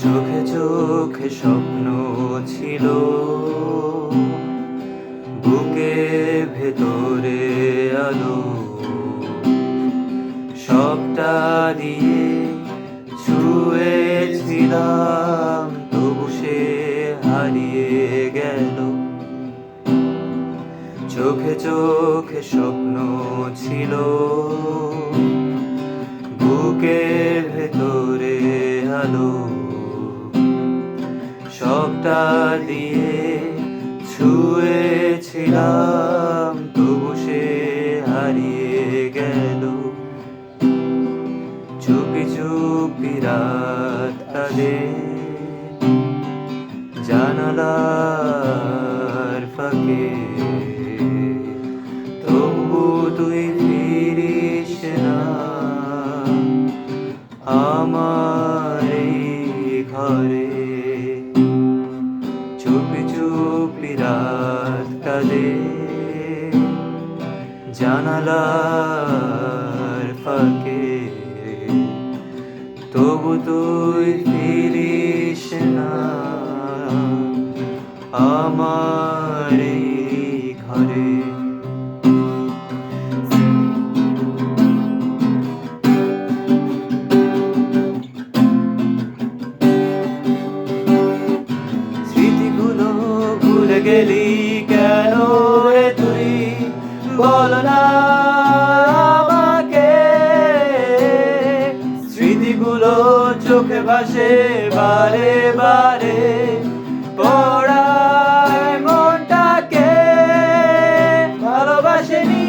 চোখে চোখে স্বপ্ন ছিল, বুকে ভেতরে আলো, সবটা দিয়ে ছুঁয়েছিলাম, তবু সে হারিয়ে গেল। চোখে চোখে স্বপ্ন ছিল, বুকে ভেতরে আলো, সবটা দিয়ে ছুঁয়েছিলাম, তবু সে হারিয়ে গেল। চুপি চুপি রাত কাঁদে জানালার ফাঁকে, তবু তুই ফিরিস না আমার এই ঘরে। চুপি চুপি রাত কাঁদে জানালার ফাঁকে, তবু তুই ফিরিস না আমার এই ঘরে। স্মৃতিগুলো ভুলে গেলি কেন রে তুই, বল না আমাকে। স্মৃতিগুলো চোখে ভাসে বারে বারে, পড়ায় মনটাকে। ভালোবাসেনি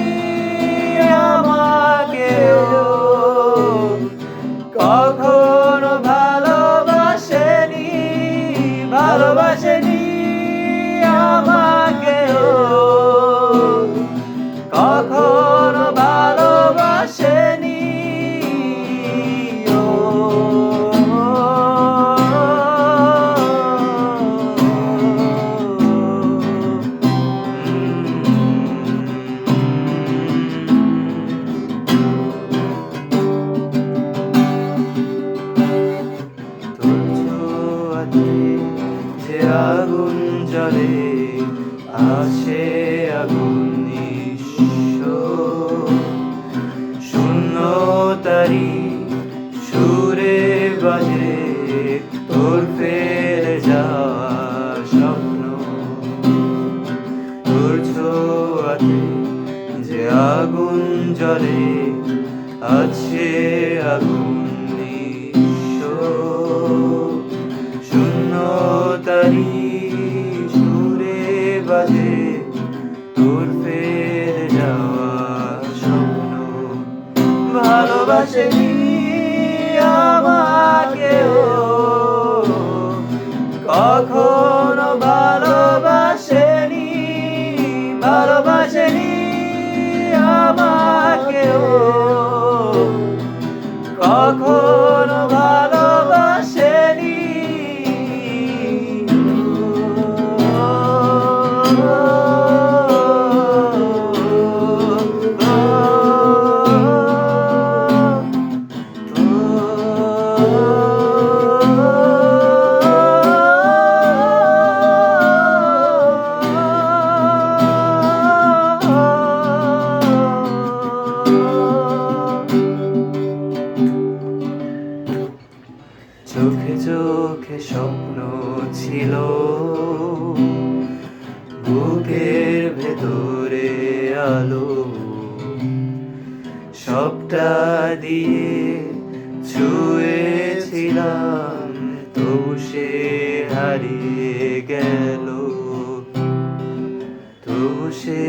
আমাকে কখনো, ভালোবাসেনি, ভালোবাসেনি আমাকে কখনো, ভালোবাসেনি। যে আগুন জ্বলে আসে আগুন নিঃস্ব, শূন্যতারি সুরে বাজে তোর ফেলে যাওয়া স্বপ্ন। তোর ছোঁয়াতে যে আগুন জ্বলে আছে আগুন নিঃস্ব, শূন্যতারি সুরে বাজে তোর ফেলে যাওয়া স্বপ্ন। ভালোবাসেনি আমাকে কখনো, ভালোবাসেনি, ভালোবাসেনি আমাকে কখনো, ভালোবাসেনি। চোখে চোখে স্বপ্ন ছিল, বুকের ভেতরে আলো, সবটা দিয়ে ছুঁয়েছিলাম, তবু সে হারিয়ে গেল, তবু সে